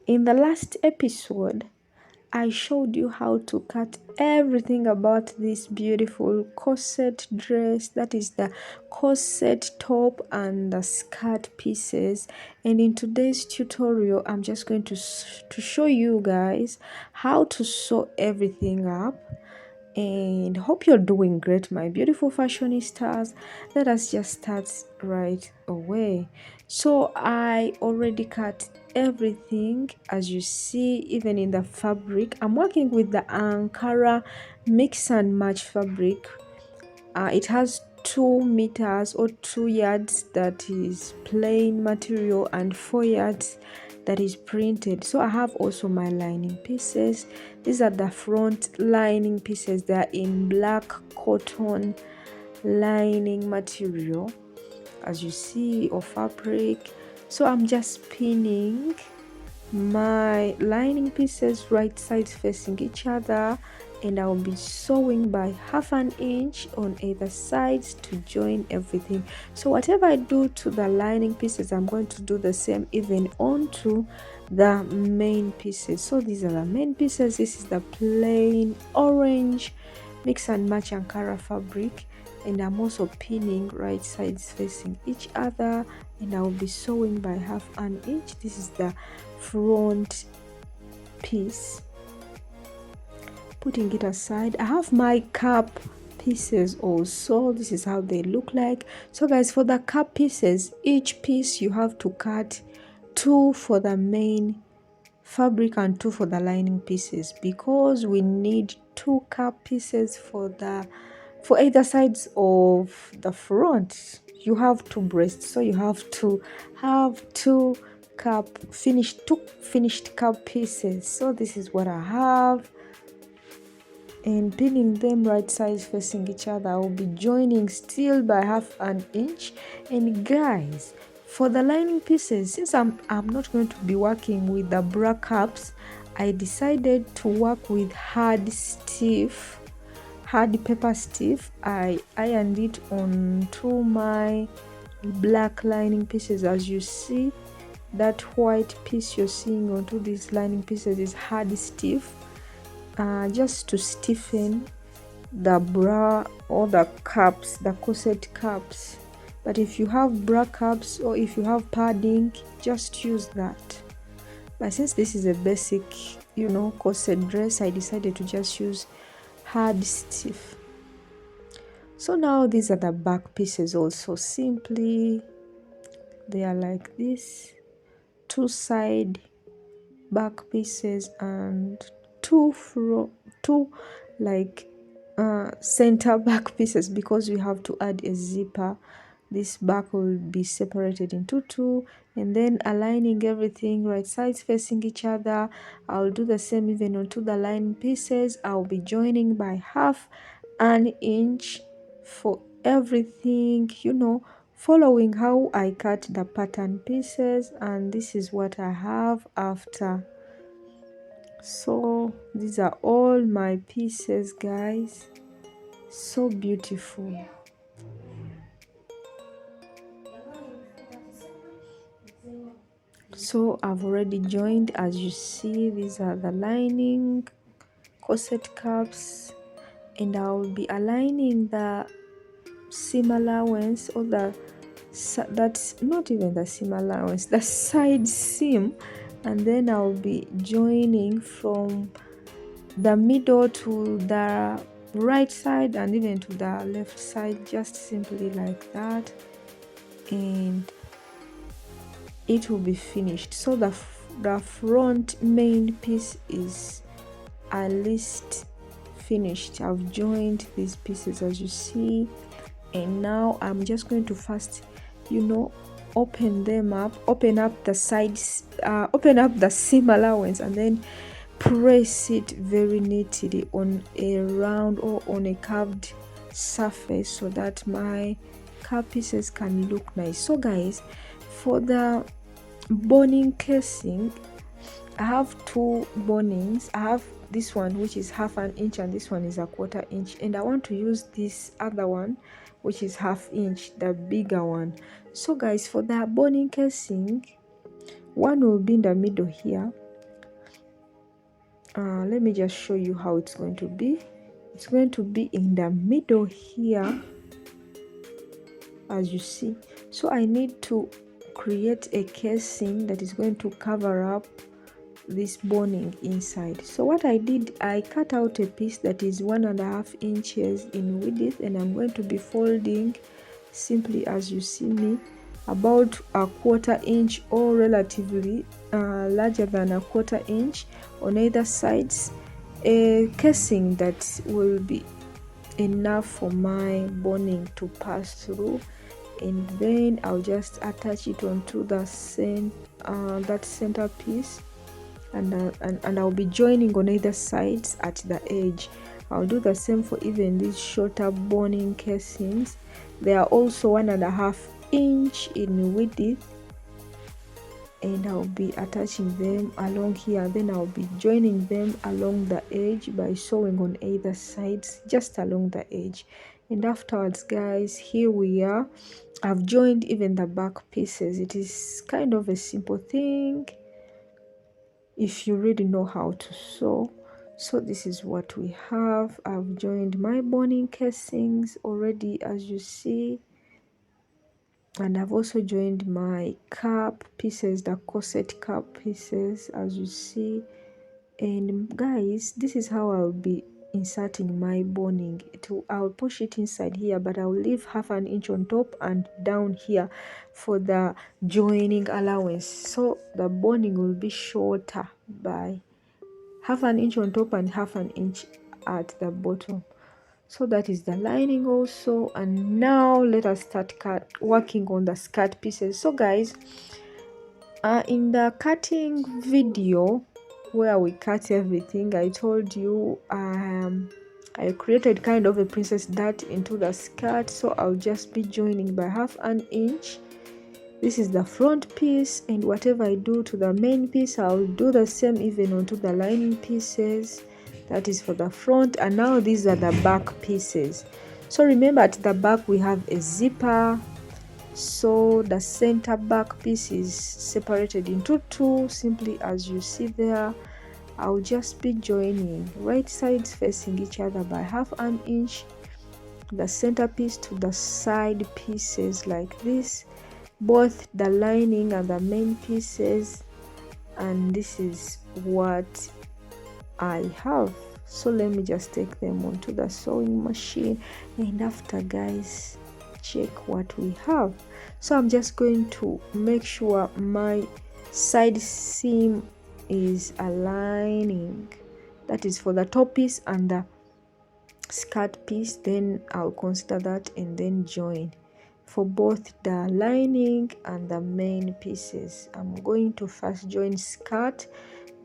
In the last episode, I showed you how to cut everything about this beautiful corset dress, that is the corset top and the skirt pieces. And in today's tutorial, I'm just going to show you guys how to sew everything up. And hope you're doing great, my beautiful fashionistas. Let us just start right away. So I already cut everything, as you see, even in the fabric. I'm working with the Ankara mix and match fabric. It has 2 meters or 2 yards that is plain material and 4 yards that is printed. So I have also my lining pieces. These are the front lining pieces. They are in black cotton lining material, as you see, or fabric. So I'm just pinning my lining pieces right sides facing each other, and I'll be sewing by 1/2 inch on either sides to join everything. So whatever I do to the lining pieces, I'm going to do the same even onto the main pieces. So these are the main pieces. This is the plain orange mix and match Ankara fabric, and I'm also pinning right sides facing each other, and I'll be sewing by 1/2 inch. This is the front piece. Putting it aside, I have my cap pieces also. This is how they look like. So guys, for the cap pieces, each piece you have to cut 2 for the main fabric and 2 for the lining pieces, because we need 2 cap pieces for either sides of the front. You have 2 breasts, so you have to have 2 finished cap pieces. So this is what I have, and pinning them right sides facing each other. I will be joining still by 1/2 inch. And guys, for the lining pieces, since I'm not going to be working with the bra caps, I decided to work with hard paper stiff. I ironed it onto my black lining pieces. As you see, that white piece you're seeing onto these lining pieces is hard stiff, just to stiffen the bra or the caps, the corset caps. But if you have bra caps or if you have padding, just use that. But since this is a basic, corset dress, I decided to just use hard stiff. So now these are the back pieces also. Simply, they are like this: 2 side back pieces and 2 center back pieces, because we have to add a zipper. This back will be separated into 2, and then aligning everything right sides facing each other. I'll do the same even onto the lining pieces. I'll be joining by 1/2 inch for everything, following how I cut the pattern pieces. And this is what I have after. So these are all my pieces, guys. So beautiful. So I've already joined. As you see, these are the lining corset caps, and I'll be aligning the seam allowance, or that's not even the seam allowance, the side seam, and then I'll be joining from the middle to the right side and even to the left side, just simply like that, and it will be finished. So the front main piece is at least finished. I've joined these pieces, as you see, and now I'm just going to first open them up, open up the sides, open up the seam allowance, and then press it very neatly on a round or on a curved surface, so that my cap pieces can look nice. So guys, for the boning casing, I have 2 bonings. I have this one, which is 1/2 inch, and this one is 1/4 inch, and I want to use this other one, which is 1/2 inch, the bigger one. So guys, for the boning casing, one will be in the middle here, Let me just show you how it's going to be. It's going to be in the middle here, as you see. So I need to create a casing that is going to cover up this boning inside. So what I did, I cut out a piece that is 1.5 inches in width, and I'm going to be folding simply as you see me, about 1/4 inch or relatively larger than 1/4 inch on either sides, a casing that will be enough for my boning to pass through, and then I'll just attach it onto the that center piece, and I'll be joining on either sides at the edge. I'll do the same for even these shorter boning casings. They are also 1.5 inch in width, and I'll be attaching them along here. Then I'll be joining them along the edge by sewing on either sides, just along the edge. And afterwards, guys, here we are. I've joined even the back pieces. It is kind of a simple thing if you really know how to sew. So this is what we have. I've joined my boning casings already, as you see, and I've also joined my cap pieces, the corset cap pieces, as you see. And guys, this is how I'll be inserting my boning. I'll push it inside here, but I'll leave 1/2 inch on top and down here for the joining allowance, so the boning will be shorter by 1/2 inch on top and 1/2 inch at the bottom. So that is the lining also. And now let us start working on the skirt pieces. So guys, in the cutting video where we cut everything, I told you I created kind of a princess dart into the skirt, so I'll just be joining by 1/2 inch. This is the front piece, and whatever I do to the main piece, I'll do the same even onto the lining pieces. That is for the front. And now these are the back pieces. So remember, at the back we have a zipper, so the center back piece is separated into two, simply as you see there. I'll just be joining right sides facing each other by 1/2 inch, the center piece to the side pieces like this, both the lining and the main pieces. And this is what I have. So let me just take them onto the sewing machine, and after, guys, check what we have. So I'm just going to make sure my side seam is aligning. That is for the top piece and the skirt piece. Then I'll consider that and then join for both the lining and the main pieces. I'm going to first join skirt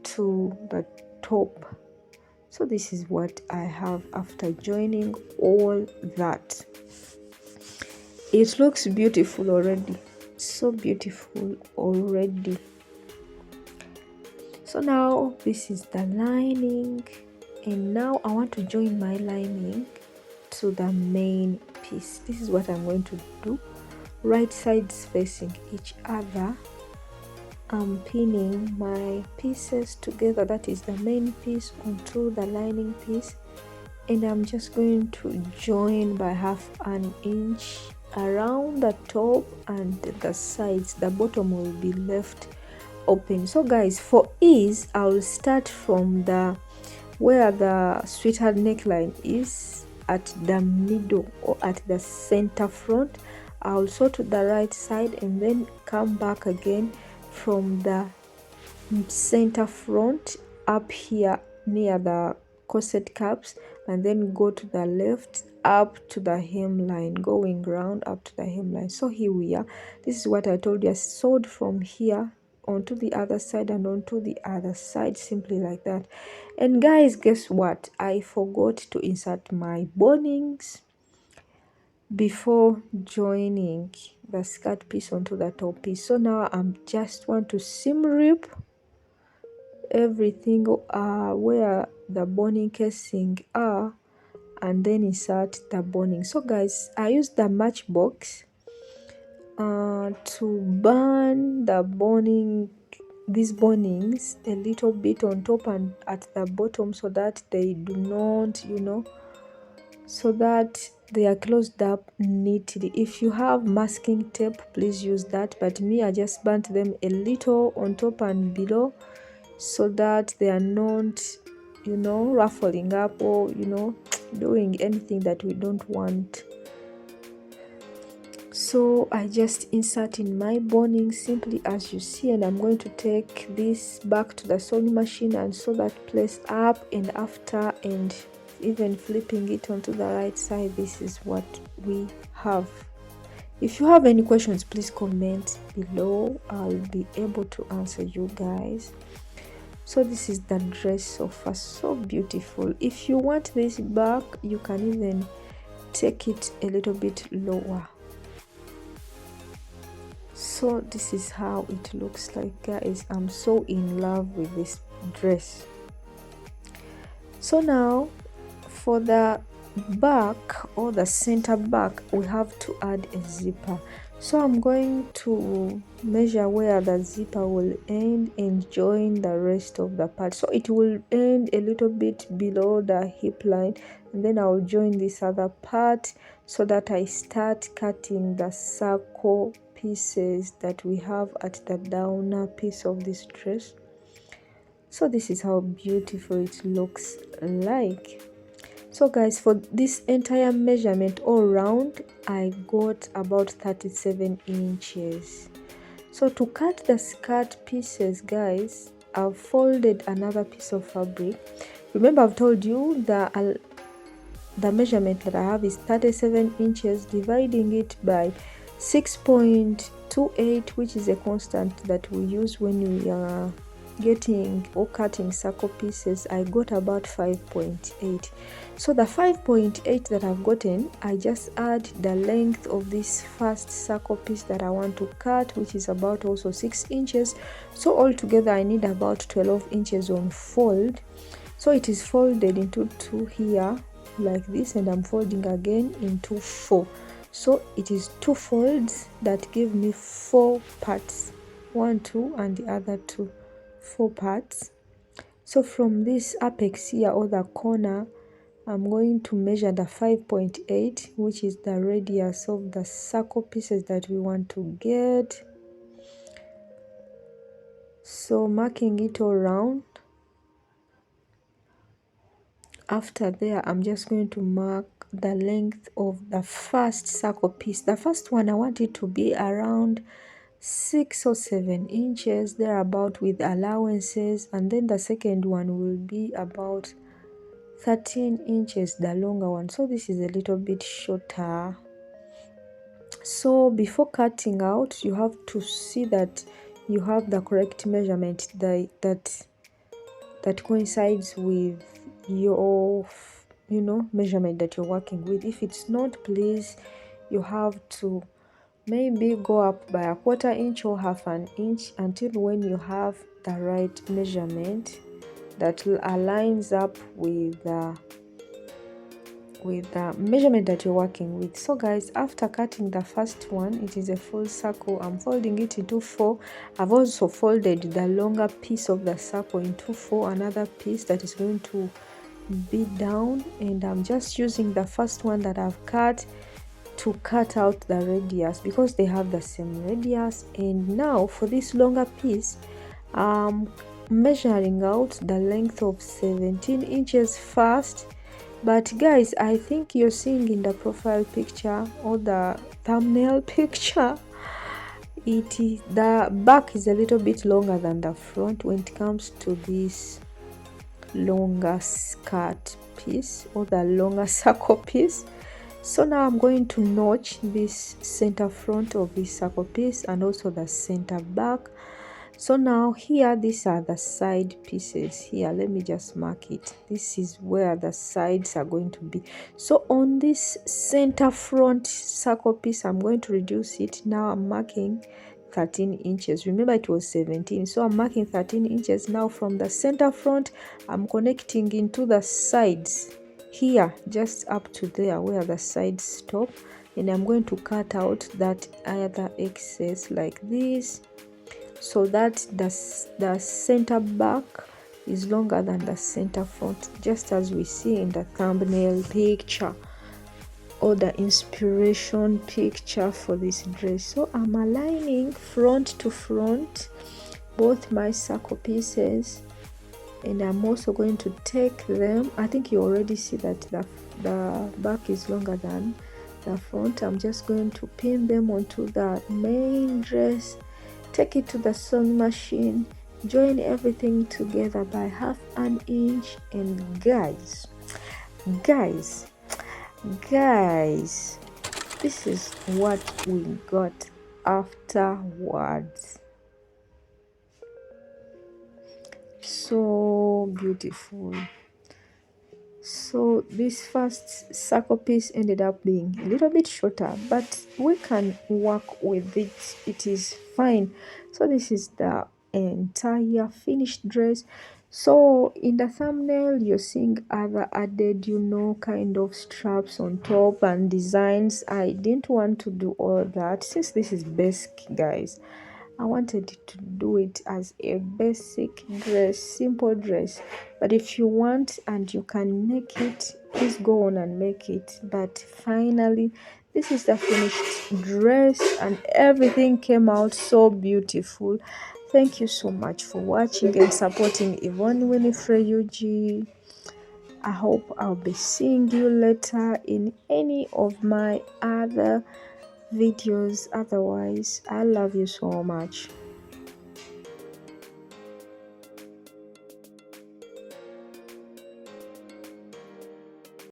to the top. So this is what I have after joining all that. It looks beautiful already, so beautiful already. So now this is the lining, and now I want to join my lining to the main piece. This is what I'm going to do. Right sides facing each other, I'm pinning my pieces together, that is the main piece onto the lining piece, and I'm just going to join by 1/2 inch around the top and the sides. The bottom will be left open. So guys, for ease, I'll start from the where the sweetheart neckline is, at the middle or at the center front. I'll sew to the right side and then come back again from the center front up here near the corset caps, and then go to the left up to the hemline, going round up to the hemline. So here we are. This is what I told you. I sewed from here onto the other side and onto the other side, simply like that. And guys, guess what? I forgot to insert my bonings before joining the skirt piece onto the top piece. So now I'm just want to seam rip everything where the boning casing are, and then insert the boning. So guys, I used the matchbox to burn the boning these bonnings a little bit on top and at the bottom, so that they do not, so that they are closed up neatly. If you have masking tape, please use that, but me, I just burnt them a little on top and below, so that they are not, ruffling up or doing anything that we don't want. So I just insert in my boning simply as you see, and I'm going to take this back to the sewing machine and sew that place up, and after and even flipping it onto the right side, this is what we have. If you have any questions, please comment below. I'll be able to answer you guys. So this is the dress so far, so beautiful. If you want this back, you can even take it a little bit lower. So this is how it looks like, guys. I'm so in love with this dress. So now for the back or the center back, we have to add a zipper. So I'm going to measure where the zipper will end and join the rest of the part. So it will end a little bit below the hip line, and then I'll join this other part so that I start cutting the circle pieces that we have at the downer piece of this dress. So this is how beautiful it looks like. So guys, for this entire measurement all round, I got about 37 inches. So to cut the skirt pieces, guys, I've folded another piece of fabric. Remember, I've told you the measurement that I have is 37 inches, dividing it by 6.28, which is a constant that we use when we are getting or cutting circle pieces. I got about 5.8. So the 5.8 that I've gotten, I just add the length of this first circle piece that I want to cut, which is about also 6 inches. So altogether I need about 12 inches on fold. So it is folded into 2 here like this, and I'm folding again into 4. So it is 2 folds that give me 4 parts, 1, 2, and the other 2, 4 parts. So from this apex here or the corner, I'm going to measure the 5.8, which is the radius of the circle pieces that we want to get. So marking it all around. After there, I'm just going to mark the length of the first circle piece. The first one, I want it to be around 6 or 7 inches thereabout with allowances, and then the second one will be about 13 inches, the longer one. So this is a little bit shorter. So before cutting out, you have to see that you have the correct measurement that coincides with your measurement that you're working with. If it's not, please, you have to maybe go up by a 1/4 inch or 1/2 inch until when you have the right measurement that aligns up with the measurement that you're working with. So guys, after cutting the first one, it is a full circle. I'm folding it into 4. I've also folded the longer piece of the circle into 4, another piece that is going to be down, and I'm just using the first one that I've cut to cut out the radius because they have the same radius. And now for this longer piece, I'm measuring out the length of 17 inches first. But guys, I think you're seeing in the profile picture or the thumbnail picture, the back is a little bit longer than the front when it comes to this longer skirt piece or the longer circle piece. So now I'm going to notch this center front of this circle piece and also the center back. So now here, these are the side pieces here. Let me just mark it. This is where the sides are going to be. So on this center front circle piece, I'm going to reduce it. Now I'm marking 13 inches. Remember it was 17. So I'm marking 13 inches. Now from the center front, I'm connecting into the sides here, just up to there where the sides stop. And I'm going to cut out that other excess like this. so that the center back is longer than the center front, just as we see in the thumbnail picture or the inspiration picture for this dress. So I'm aligning front to front both my circle pieces, and I'm also going to take them. I think you already see that the back is longer than the front. I'm just going to pin them onto the main dress, take it to the sewing machine, join everything together by 1/2 inch, and guys, this is what we got afterwards. So beautiful. So this first circle piece ended up being a little bit shorter, but we can work with it. It is fine. So this is the entire finished dress. So in the thumbnail, you're seeing other added, kind of straps on top and designs. I didn't want to do all that since this is basic, guys. I wanted to do it as a basic dress, simple dress. But if you want and you can make it, please go on and make it. But finally, this is the finished dress and everything came out so beautiful. Thank you so much for watching and supporting Yvonne Winifred UG. I hope I'll be seeing you later in any of my other videos. Otherwise, I love you so much.